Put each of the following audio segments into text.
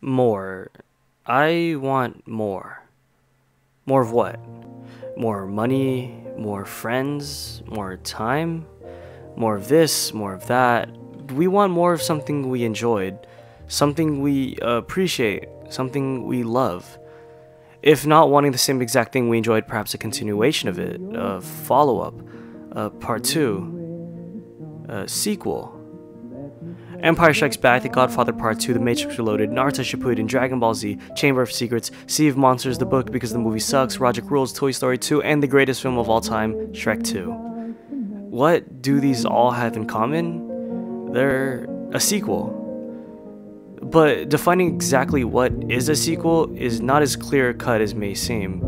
More. I want more. More of what? More money, more friends, more time, more of this, more of that. We want more of something we enjoyed, something we appreciate, something we love. If not wanting the same exact thing we enjoyed, perhaps a continuation of it, a follow-up, a part 2, a sequel. Empire Strikes Back, The Godfather Part 2, The Matrix Reloaded, Naruto Shippuden, Dragon Ball Z, Chamber of Secrets, Sea of Monsters, the book because the movie sucks, Roger Rules, Toy Story 2, and the greatest film of all time, Shrek 2. What do these all have in common? They're a sequel. But defining exactly what is a sequel is not as clear-cut as may seem.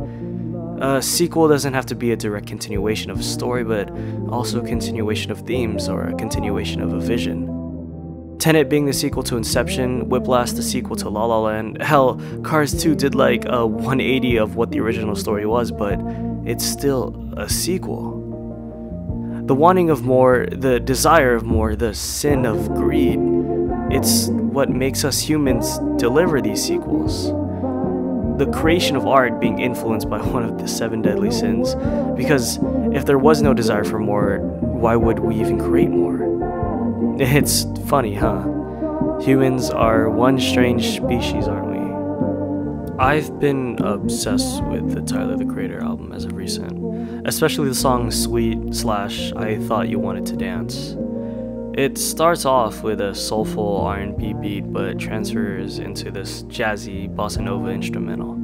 A sequel doesn't have to be a direct continuation of a story, but also a continuation of themes or a continuation of a vision. Tenet being the sequel to Inception, Whiplash the sequel to La La Land. Hell, Cars 2 did like a 180 of what the original story was, but it's still a sequel. The wanting of more, the desire of more, the sin of greed, it's what makes us humans deliver these sequels. The creation of art being influenced by one of the 7 deadly sins, because if there was no desire for more, why would we even create more? It's funny, huh? Humans are one strange species, aren't we? I've been obsessed with the Tyler the Creator album as of recent, especially the song Sweet / I Thought You Wanted to Dance. It starts off with a soulful R&B beat but transfers into this jazzy bossa nova instrumental,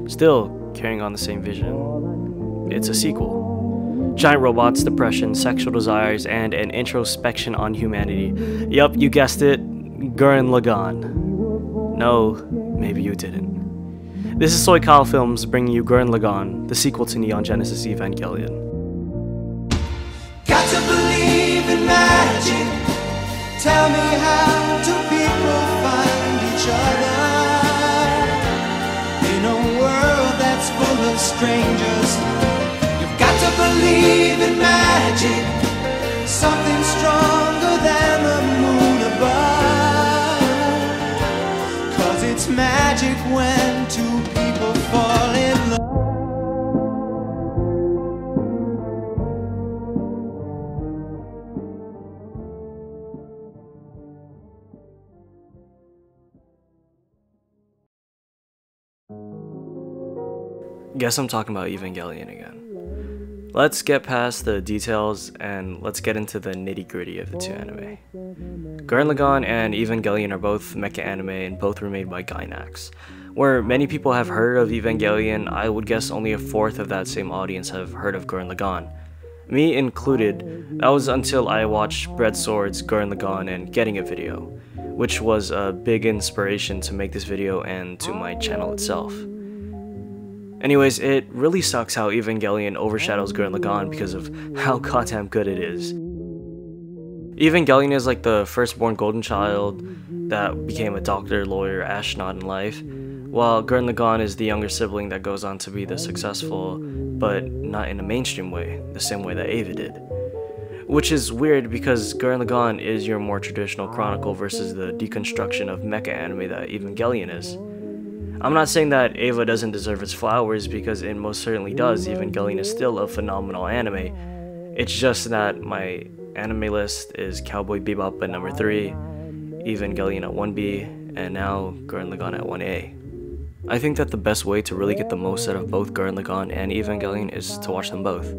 still carrying on the same vision. It's a sequel. Giant robots, depression, sexual desires, and an introspection on humanity. Yup, you guessed it, Gurren Lagann. No, maybe you didn't. This is Soy Kyle Films bringing you Gurren Lagann, the sequel to Neon Genesis Evangelion. Got to believe in magic. Tell me how do people find each other in a world that's full of strangers? You've got to believe in magic, something stronger than the moon above. 'Cause it's magic when two people fall in love. Guess I'm talking about Evangelion again. Let's get past the details and let's get into the nitty-gritty of the two anime. Gurren Lagann and Evangelion are both mecha anime and both were made by Gainax. Where many people have heard of Evangelion, I would guess only a fourth of that same audience have heard of Gurren Lagann. Me included. That was until I watched Bread Swords, Gurren Lagann, and Getting It video, which was a big inspiration to make this video and to my channel itself. Anyways, it really sucks how Evangelion overshadows Gurren Lagann because of how goddamn good it is. Evangelion is like the firstborn golden child that became a doctor, lawyer, astronaut in life, while Gurren Lagann is the younger sibling that goes on to be the successful, but not in a mainstream way, the same way that Eva did. Which is weird because Gurren Lagann is your more traditional chronicle versus the deconstruction of mecha anime that Evangelion is. I'm not saying that Eva doesn't deserve its flowers because it most certainly does. Evangelion is still a phenomenal anime. It's just that my anime list is Cowboy Bebop at number 3, Evangelion at 1B, and now Gurren Lagann at 1A. I think that the best way to really get the most out of both Gurren Lagann and Evangelion is to watch them both.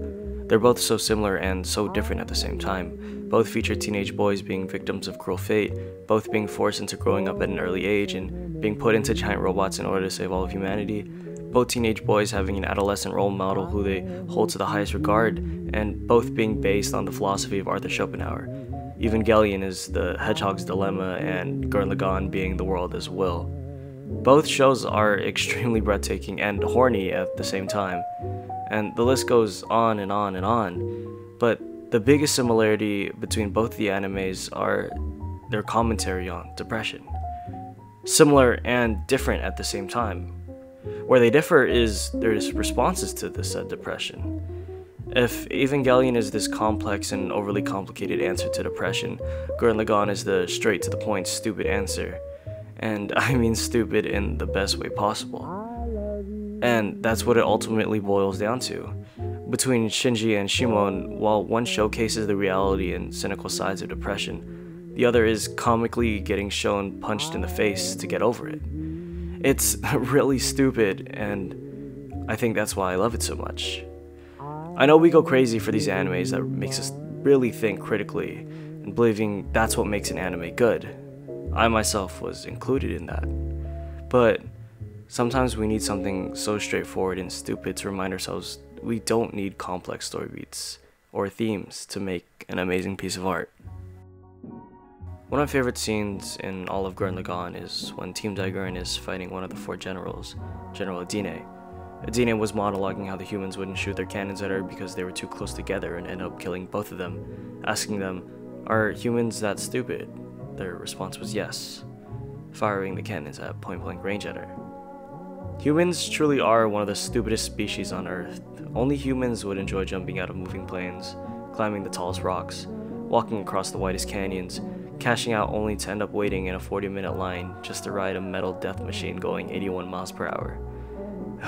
They're both so similar and so different at the same time. Both feature teenage boys being victims of cruel fate, both being forced into growing up at an early age and being put into giant robots in order to save all of humanity. Both teenage boys having an adolescent role model who they hold to the highest regard, and both being based on the philosophy of Arthur Schopenhauer. Evangelion is the hedgehog's dilemma and Gurren Lagann being the world as will. Both shows are extremely breathtaking and horny at the same time, and the list goes on and on and on, but the biggest similarity between both the animes are their commentary on depression. Similar and different at the same time. Where they differ is their responses to this said depression. If Evangelion is this complex and overly complicated answer to depression, Gurren Lagann is the straight to the point stupid answer. And I mean stupid in the best way possible. And that's what it ultimately boils down to. Between Shinji and Shimon, while one showcases the reality and cynical sides of depression, the other is comically getting shown punched in the face to get over it. It's really stupid, and I think that's why I love it so much. I know we go crazy for these animes that makes us really think critically, and believing that's what makes an anime good. I myself was included in that. But sometimes we need something so straightforward and stupid to remind ourselves we don't need complex story beats or themes to make an amazing piece of art. One of my favorite scenes in all of Gurren Lagann is when Team Daiguren is fighting one of the 4 generals, General Adine. Adine was monologuing how the humans wouldn't shoot their cannons at her because they were too close together and ended up killing both of them, asking them, "Are humans that stupid?" Their response was yes, firing the cannons at point-blank range at her. Humans truly are one of the stupidest species on Earth. Only humans would enjoy jumping out of moving planes, climbing the tallest rocks, walking across the widest canyons, cashing out only to end up waiting in a 40-minute line just to ride a metal death machine going 81 miles per hour.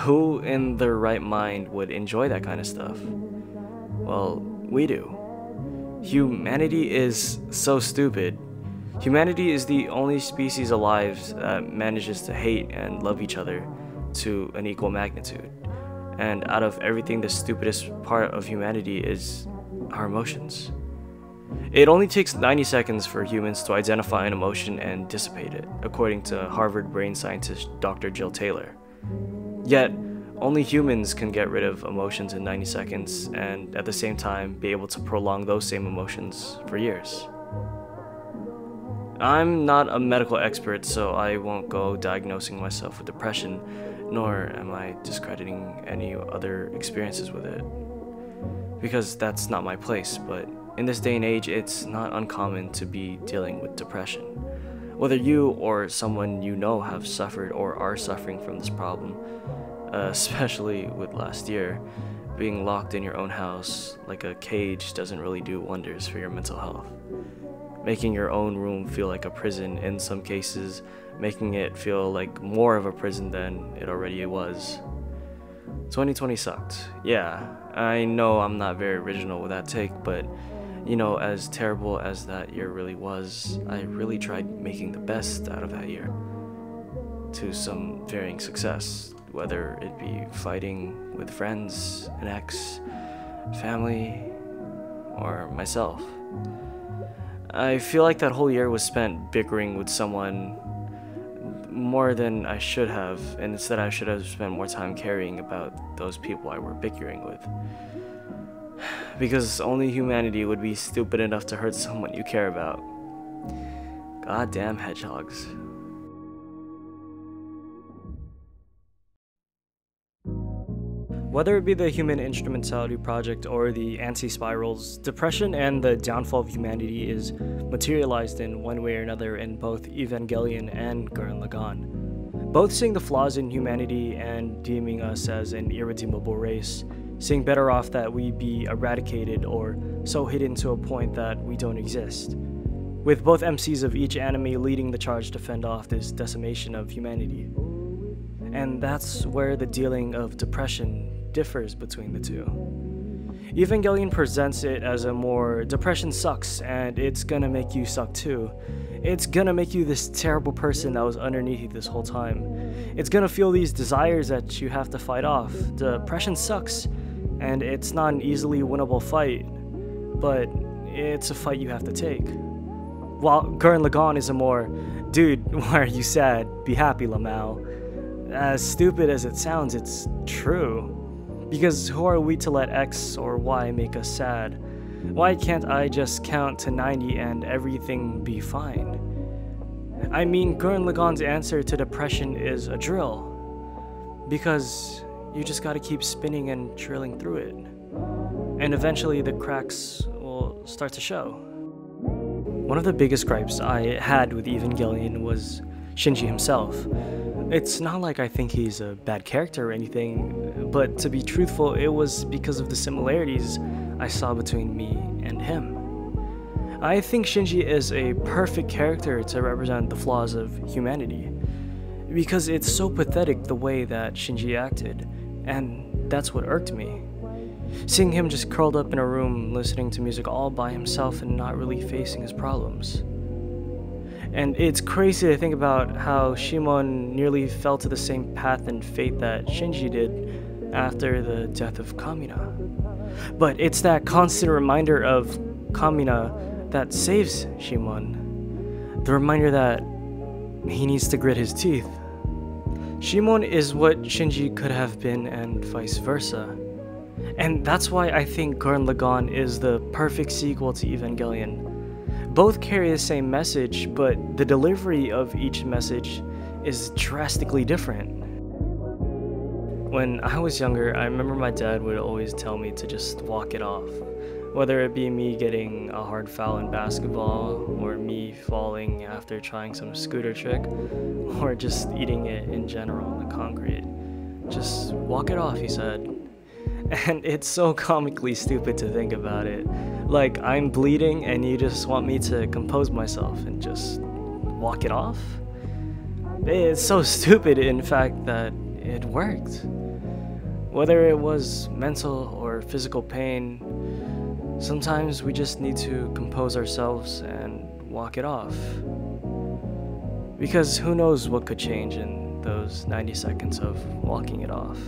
Who in their right mind would enjoy that kind of stuff? Well, we do. Humanity is so stupid. Humanity is the only species alive that manages to hate and love each other to an equal magnitude. And out of everything, the stupidest part of humanity is our emotions. It only takes 90 seconds for humans to identify an emotion and dissipate it, according to Harvard brain scientist Dr. Jill Taylor. Yet, only humans can get rid of emotions in 90 seconds and at the same time be able to prolong those same emotions for years. I'm not a medical expert, so I won't go diagnosing myself with depression, nor am I discrediting any other experiences with it, because that's not my place. But in this day and age, it's not uncommon to be dealing with depression. Whether you or someone you know have suffered or are suffering from this problem, especially with last year, being locked in your own house like a cage doesn't really do wonders for your mental health. Making your own room feel like a prison, in some cases, making it feel like more of a prison than it already was. 2020 sucked. Yeah, I know I'm not very original with that take, but you know, as terrible as that year really was, I really tried making the best out of that year to some varying success, whether it be fighting with friends, an ex, family, or myself. I feel like that whole year was spent bickering with someone more than I should have, and instead I should have spent more time caring about those people I were bickering with. Because only humanity would be stupid enough to hurt someone you care about. Goddamn hedgehogs. Whether it be the Human Instrumentality Project or the Anti-Spirals, depression and the downfall of humanity is materialized in one way or another in both Evangelion and Gurren Lagann. Both seeing the flaws in humanity and deeming us as an irredeemable race, seeing better off that we be eradicated or so hidden to a point that we don't exist. With both MCs of each anime leading the charge to fend off this decimation of humanity. And that's where the dealing of depression differs between the two. Evangelion presents it as a more depression sucks and it's gonna make you suck too. It's gonna make you this terrible person that was underneath you this whole time. It's gonna feel these desires that you have to fight off. Depression sucks and it's not an easily winnable fight, but it's a fight you have to take. While Gurren Lagann is a more, dude, why are you sad? Be happy, Lamau. As stupid as it sounds, it's true. Because who are we to let X or Y make us sad? Why can't I just count to 90 and everything be fine? I mean, Gurren Lagann's answer to depression is a drill. Because you just gotta keep spinning and drilling through it. And eventually the cracks will start to show. One of the biggest gripes I had with Evangelion was Shinji himself. It's not like I think he's a bad character or anything, but to be truthful, it was because of the similarities I saw between me and him. I think Shinji is a perfect character to represent the flaws of humanity, because it's so pathetic the way that Shinji acted, and that's what irked me. Seeing him just curled up in a room listening to music all by himself and not really facing his problems. And it's crazy to think about how Shimon nearly fell to the same path and fate that Shinji did after the death of Kamina. But it's that constant reminder of Kamina that saves Shimon. The reminder that he needs to grit his teeth. Shimon is what Shinji could have been and vice versa. And that's why I think Gurren Lagann is the perfect sequel to Evangelion. Both carry the same message, but the delivery of each message is drastically different. When I was younger, I remember my dad would always tell me to just walk it off. Whether it be me getting a hard foul in basketball, or me falling after trying some scooter trick, or just eating it in general on the concrete. Just walk it off, he said. And it's so comically stupid to think about it. Like, I'm bleeding and you just want me to compose myself and just walk it off? It's so stupid, in fact, that it worked. Whether it was mental or physical pain, sometimes we just need to compose ourselves and walk it off. Because who knows what could change in those 90 seconds of walking it off.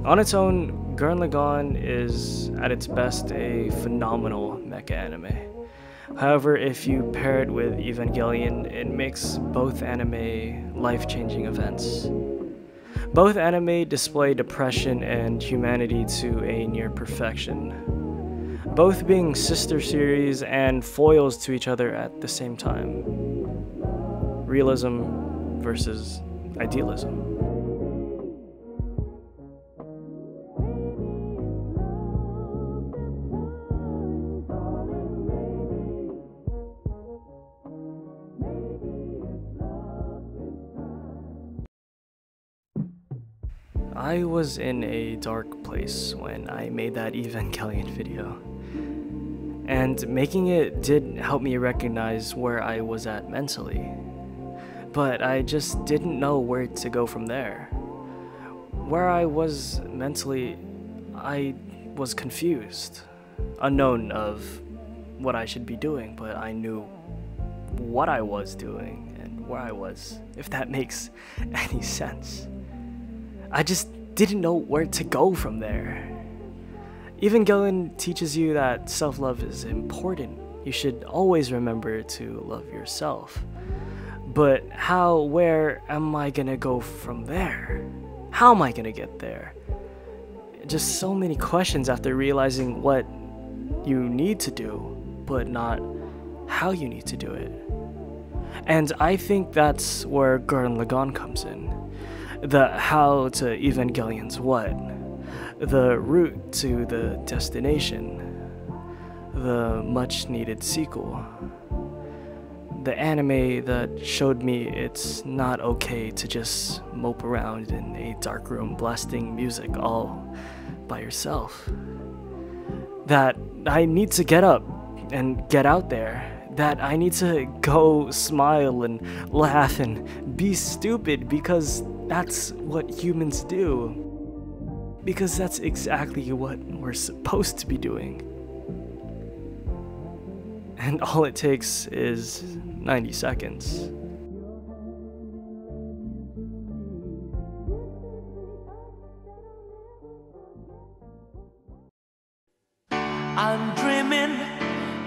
On its own, Gurren Lagann is, at its best, a phenomenal mecha anime. However, if you pair it with Evangelion, it makes both anime life-changing events. Both anime display depression and humanity to a near perfection, both being sister series and foils to each other at the same time. Realism versus idealism. I was in a dark place when I made that Evangelion video, and making it did help me recognize where I was at mentally, but I just didn't know where to go from there. Where I was mentally, I was confused, unknown of what I should be doing, but I knew what I was doing and where I was, if that makes any sense. I just didn't know where to go from there. Evangelion teaches you that self-love is important. You should always remember to love yourself. But how, where am I gonna go from there? How am I gonna get there? Just so many questions after realizing what you need to do, but not how you need to do it. And I think that's where Gurren Lagann comes in. The how to Evangelion's what, the route to the destination, the much needed sequel, the anime that showed me it's not okay to just mope around in a dark room blasting music all by yourself, that I need to get up and get out there, that I need to go smile and laugh and be stupid because that's what humans do. Because that's exactly what we're supposed to be doing. And all it takes is 90 seconds. I'm dreaming,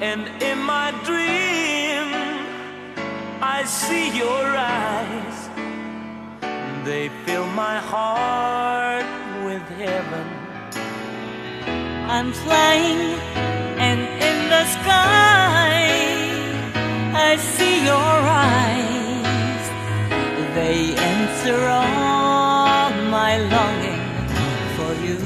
and in my dream I see your eyes. They fill my heart with heaven. I'm flying, and in the sky I see your eyes. They answer all my longing for you.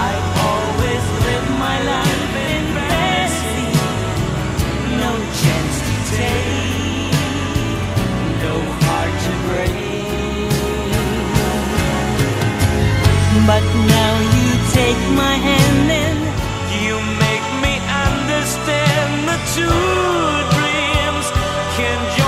I've always lived my life in fantasy, no chance to take, no heart to break. But now you take my hand can